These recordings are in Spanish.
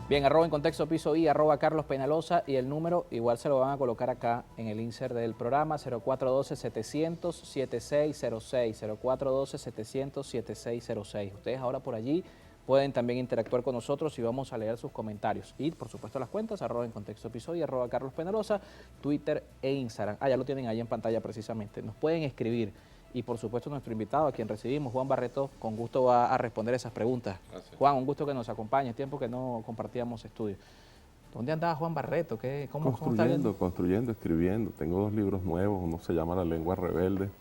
Bien, arroba en contexto piso y arroba Carlos Peñalosa y el número igual se lo van a colocar acá en el insert del programa 0412-700-7606, 0412-700-7606. Ustedes ahora por allí pueden también interactuar con nosotros y vamos a leer sus comentarios. Y por supuesto las cuentas, arroba en contexto piso y arroba Carlos Peñalosa, Twitter e Instagram. Ya lo tienen ahí en pantalla precisamente. Nos pueden escribir. Y por supuesto nuestro invitado, a quien recibimos, Juan Barreto, con gusto va a responder esas preguntas. Gracias. Juan, un gusto que nos acompañe, tiempo que no compartíamos estudio. ¿Dónde andaba Juan Barreto? ¿Cómo está viendo? Construyendo, escribiendo. Tengo 2 libros nuevos, uno se llama La lengua rebelde,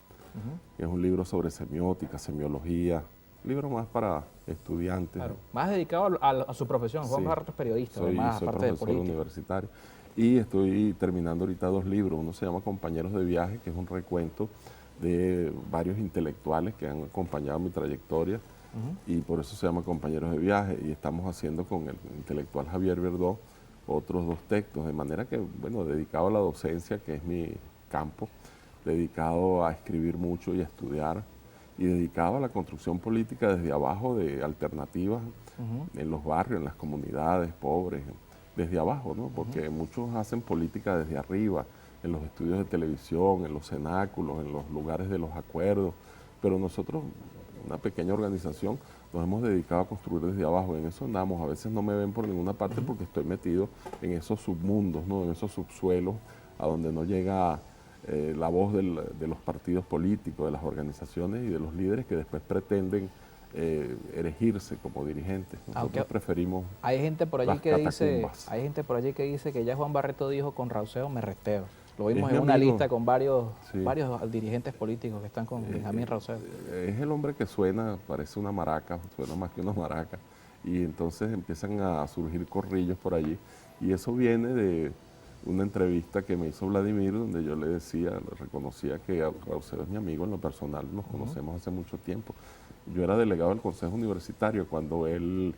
que es un libro sobre semiótica, semiología, un libro más para estudiantes. Claro, más dedicado a su profesión. Juan Barreto es periodista, además, aparte de político. Soy profesor universitario. Y estoy terminando ahorita 2 libros, uno se llama Compañeros de Viaje, que es un recuento de varios intelectuales que han acompañado mi trayectoria y por eso se llama Compañeros de Viaje, y estamos haciendo con el intelectual Javier Verdó otros 2 textos, de manera que, bueno, dedicado a la docencia, que es mi campo, dedicado a escribir mucho y a estudiar, y dedicado a la construcción política desde abajo de alternativas en los barrios, en las comunidades pobres, desde abajo, ¿no? Porque muchos hacen política desde arriba, en los estudios de televisión, en los cenáculos, en los lugares de los acuerdos, pero nosotros, una pequeña organización, nos hemos dedicado a construir desde abajo, en eso andamos. A veces no me ven por ninguna parte porque estoy metido en esos submundos, ¿no? En esos subsuelos a donde no llega la voz de los partidos políticos, de las organizaciones y de los líderes que después pretenden erigirse como dirigentes. Nosotros preferimos hay gente por allí las catacumbas. Hay gente por allí que dice que ya Juan Barreto dijo: con Rauseo me resteo. Lo vimos en una lista con varios dirigentes políticos que están con Benjamín Rauseo. Es el hombre que suena, parece una maraca, suena más que una maraca, y entonces empiezan a surgir corrillos por allí, y eso viene de una entrevista que me hizo Vladimir, donde yo le decía, le reconocía que Rauseo es mi amigo en lo personal, nos conocemos hace mucho tiempo. Yo era delegado del Consejo Universitario cuando él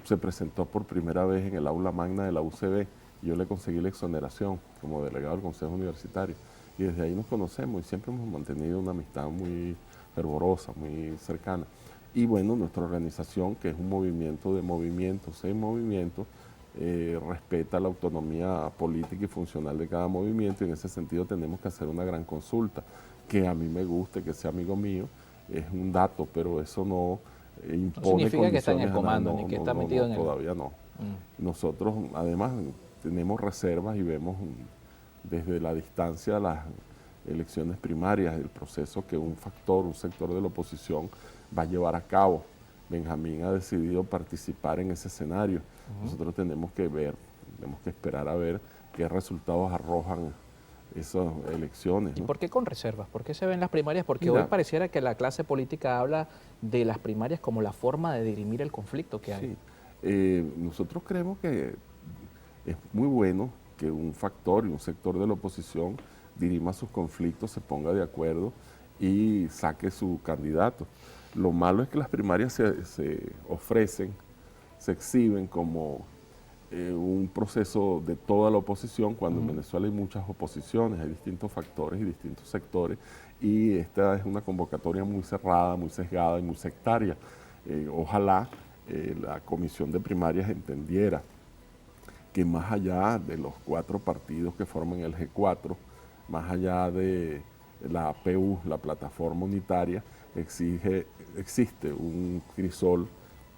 se presentó por primera vez en el aula magna de la UCB. Yo le conseguí la exoneración como delegado del Consejo Universitario, y desde ahí nos conocemos y siempre hemos mantenido una amistad muy fervorosa, muy cercana. Y bueno, nuestra organización, que es un movimiento de movimientos en movimiento, respeta la autonomía política y funcional de cada movimiento, y en ese sentido tenemos que hacer una gran consulta. Que a mí me guste, que sea amigo mío, es un dato, pero eso no impone. No significa que está en el comando, ni que está metido en el... Todavía no. Nosotros, además, tenemos reservas y vemos desde la distancia las elecciones primarias, el proceso que un sector de la oposición va a llevar a cabo. Benjamín ha decidido participar en ese escenario. Nosotros tenemos que esperar a ver qué resultados arrojan esas elecciones, ¿no? ¿Y por qué con reservas? ¿Por qué se ven las primarias? Porque hoy pareciera que la clase política habla de las primarias como la forma de dirimir el conflicto que hay. Sí. Nosotros creemos que es muy bueno que un factor y un sector de la oposición dirima sus conflictos, se ponga de acuerdo y saque su candidato. Lo malo es que las primarias se ofrecen, se exhiben como un proceso de toda la oposición, cuando en Venezuela hay muchas oposiciones, hay distintos factores y distintos sectores, y esta es una convocatoria muy cerrada, muy sesgada y muy sectaria. Ojalá la comisión de primarias entendiera que más allá de los 4 partidos que forman el G4, más allá de la APU, la plataforma unitaria, existe un crisol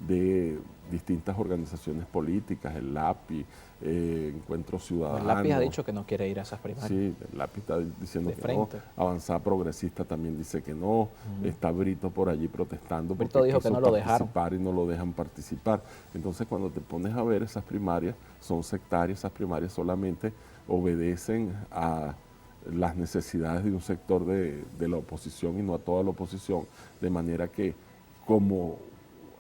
de distintas organizaciones políticas, el LAPI, Encuentro Ciudadano. El LAPI ha dicho que no quiere ir a esas primarias. Sí, el LAPI está diciendo que no, Avanzada Progresista también dice que no, está Brito por allí protestando Brito dijo que no lo dejaron y no lo dejan participar. Entonces, cuando te pones a ver, esas primarias son sectarias, esas primarias solamente obedecen a las necesidades de un sector de la oposición y no a toda la oposición, de manera que como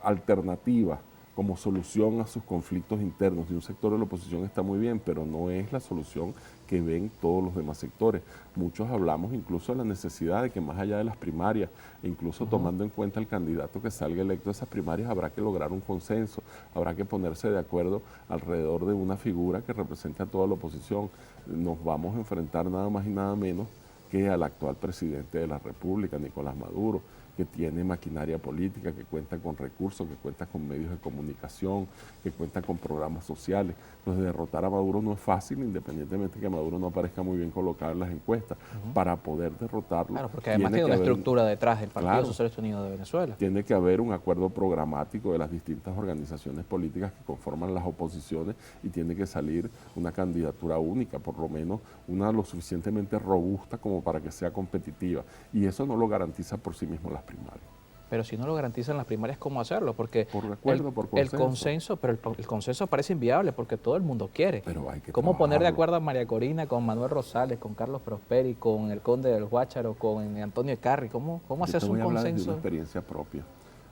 alternativa, como solución a sus conflictos internos de un sector de la oposición está muy bien, pero no es la solución que ven todos los demás sectores. Muchos hablamos incluso de la necesidad de que más allá de las primarias, incluso tomando en cuenta el candidato que salga electo de esas primarias, habrá que lograr un consenso, habrá que ponerse de acuerdo alrededor de una figura que represente a toda la oposición. Nos vamos a enfrentar nada más y nada menos que al actual presidente de la República, Nicolás Maduro, que tiene maquinaria política, que cuenta con recursos, que cuenta con medios de comunicación, que cuenta con programas sociales. Entonces, derrotar a Maduro no es fácil, independientemente de que Maduro no aparezca muy bien colocado en las encuestas. Para poder derrotarlo, Claro, porque además tiene una estructura detrás del Partido Socialista Unido de Venezuela. Tiene que haber un acuerdo programático de las distintas organizaciones políticas que conforman las oposiciones y tiene que salir una candidatura única, por lo menos una lo suficientemente robusta como para que sea competitiva. Y eso no lo garantiza por sí mismo las primarias. Pero si no lo garantizan las primarias, ¿cómo hacerlo? Porque por acuerdo, por consenso. El consenso parece inviable porque todo el mundo quiere. Pero hay que ¿Cómo poner de acuerdo a María Corina con Manuel Rosales, con Carlos Prosperi, con el Conde del Guácharo, con Antonio Ecarri? ¿Cómo haces un consenso? Yo te voy a hablar de una experiencia propia.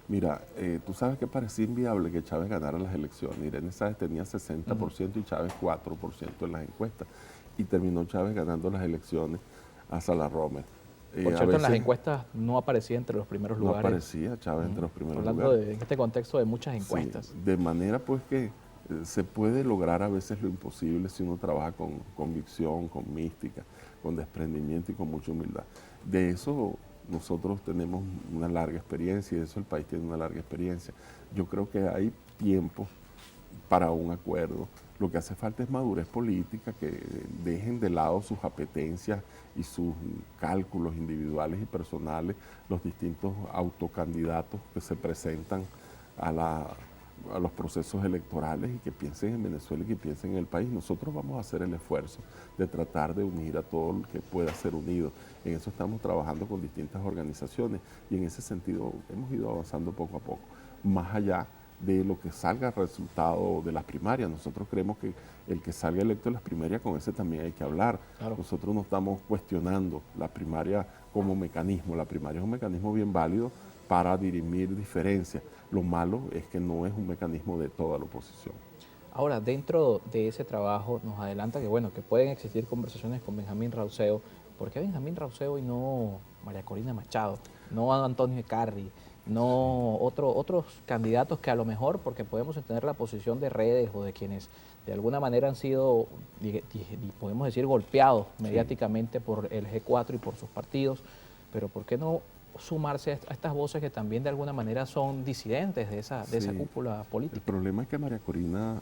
Mira, tú sabes que parecía inviable que Chávez ganara las elecciones. Irene Sáez tenía 60% y Chávez 4% en las encuestas. Y terminó Chávez ganando las elecciones a Salarromer. Por cierto, en las encuestas no aparecía entre los primeros lugares. No aparecía Chávez entre los primeros lugares. Hablando en este contexto de muchas encuestas. Sí, de manera pues que se puede lograr a veces lo imposible si uno trabaja con convicción, con mística, con desprendimiento y con mucha humildad. De eso nosotros tenemos una larga experiencia y de eso el país tiene una larga experiencia. Yo creo que hay tiempo para un acuerdo. Lo que hace falta es madurez política, que dejen de lado sus apetencias y sus cálculos individuales y personales, los distintos autocandidatos que se presentan a los procesos electorales y que piensen en Venezuela y que piensen en el país. Nosotros vamos a hacer el esfuerzo de tratar de unir a todo lo que pueda ser unido. En eso estamos trabajando con distintas organizaciones y en ese sentido hemos ido avanzando poco a poco, más allá de lo que salga resultado de las primarias. Nosotros creemos que el que salga electo en las primarias, con ese también hay que hablar. Claro. Nosotros no estamos cuestionando la primaria como mecanismo. La primaria es un mecanismo bien válido para dirimir diferencias. Lo malo es que no es un mecanismo de toda la oposición. Ahora, dentro de ese trabajo nos adelanta que, bueno, que pueden existir conversaciones con Benjamín Rauseo. ¿Por qué Benjamín Rauseo y no María Corina Machado? No Antonio Ecarri, no otros candidatos que a lo mejor, porque podemos entender la posición de redes o de quienes de alguna manera han sido, podemos decir, golpeados mediáticamente por el G4 y por sus partidos, pero ¿por qué no sumarse a estas voces que también de alguna manera son disidentes de esa cúpula política? El problema es que María Corina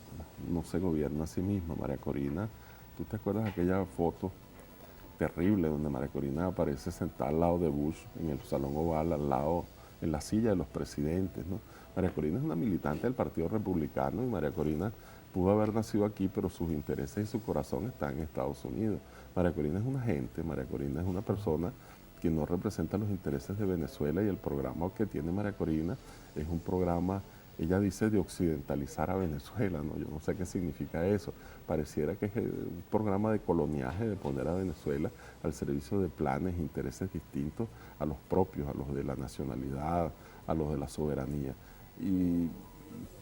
no se gobierna a sí misma. María Corina, ¿tú te acuerdas de aquella foto terrible donde María Corina aparece sentada al lado de Bush en el Salón Oval, al lado, en la silla de los presidentes, ¿no? María Corina es una militante del Partido Republicano y María Corina pudo haber nacido aquí, pero sus intereses y su corazón están en Estados Unidos. María Corina es una agente, María Corina es una persona que no representa los intereses de Venezuela y el programa que tiene María Corina es un programa, ella dice, de occidentalizar a Venezuela, ¿no? Yo no sé qué significa eso. Pareciera que es un programa de coloniaje, de poner a Venezuela al servicio de planes e intereses distintos a los propios, a los de la nacionalidad, a los de la soberanía. Y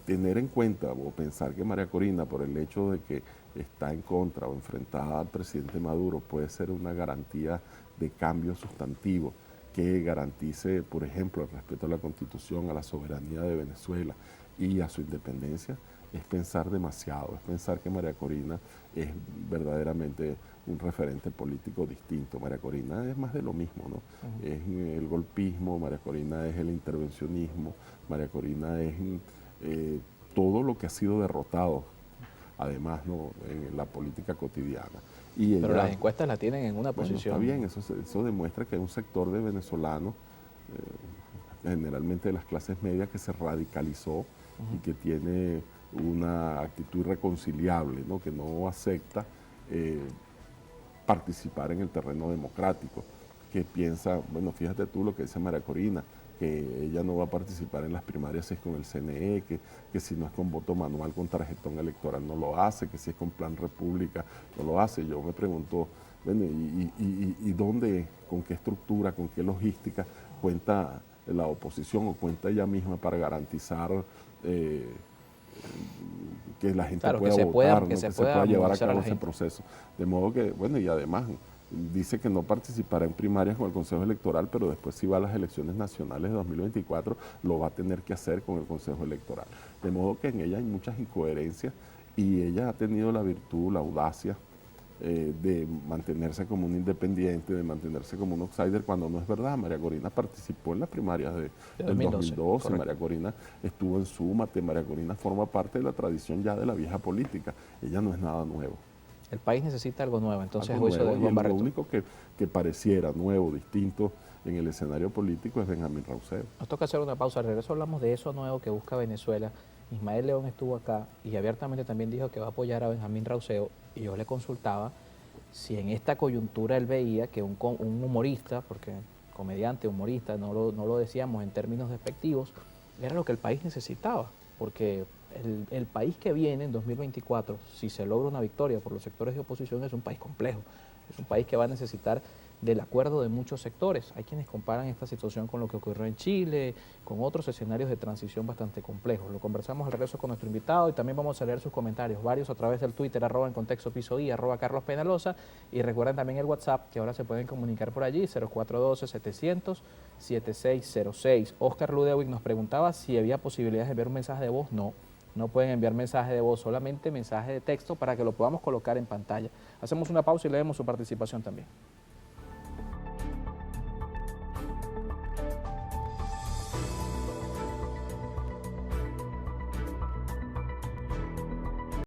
tener en cuenta o pensar que María Corina, por el hecho de que está en contra o enfrentada al presidente Maduro, puede ser una garantía de cambio sustantivo que garantice, por ejemplo, el respeto a la Constitución, a la soberanía de Venezuela y a su independencia, es pensar demasiado, es pensar que María Corina es verdaderamente un referente político distinto. María Corina es más de lo mismo, ¿no? Es el golpismo, María Corina es el intervencionismo, María Corina es todo lo que ha sido derrotado, además, ¿no?, en la política cotidiana. Y pero las encuestas la tienen en una posición. Está bien, eso demuestra que hay un sector de venezolanos, generalmente de las clases medias, que se radicalizó y que tiene una actitud irreconciliable, ¿no?, que no acepta participar en el terreno democrático, que piensa, bueno, fíjate tú lo que dice María Corina, que ella no va a participar en las primarias si es con el CNE, que si no es con voto manual, con tarjetón electoral no lo hace, que si es con plan república no lo hace. Yo me pregunto, bueno, ¿y dónde, con qué estructura, con qué logística cuenta la oposición o cuenta ella misma para garantizar que la gente pueda votar, que se pueda llevar a cabo ese proceso? De modo que, bueno, y además dice que no participará en primarias con el Consejo Electoral, pero después si va a las elecciones nacionales de 2024, lo va a tener que hacer con el Consejo Electoral. De modo que en ella hay muchas incoherencias y ella ha tenido la virtud, la audacia de mantenerse como un independiente, de mantenerse como un outsider, cuando no es verdad. María Corina participó en las primarias del 2012, María Corina estuvo en Súmate, María Corina forma parte de la tradición ya de la vieja política, ella no es nada nuevo. El país necesita algo nuevo, entonces algo juicio nuevo, de Juan Barreto. Lo único que pareciera nuevo, distinto en el escenario político es Benjamín Rauseo. Nos toca hacer una pausa, al regreso hablamos de eso nuevo que busca Venezuela. Ismael León estuvo acá y abiertamente también dijo que va a apoyar a Benjamín Rauseo, y yo le consultaba si en esta coyuntura él veía que un humorista, porque comediante, humorista, no lo decíamos en términos despectivos, era lo que el país necesitaba, porque el país que viene en 2024, si se logra una victoria por los sectores de oposición, es un país complejo, es un país que va a necesitar del acuerdo de muchos sectores. Hay quienes comparan esta situación con lo que ocurrió en Chile, con otros escenarios de transición bastante complejos. Lo conversamos al regreso con nuestro invitado y también vamos a leer sus comentarios, varios a través del Twitter, @encontextopiso_i, @Carlos Penalosa, y recuerden también el WhatsApp, que ahora se pueden comunicar por allí, 0412-700-7606. Oscar Ludewig nos preguntaba si había posibilidades de enviar un mensaje de voz. No pueden enviar mensaje de voz, solamente mensaje de texto para que lo podamos colocar en pantalla. Hacemos una pausa y leemos su participación también.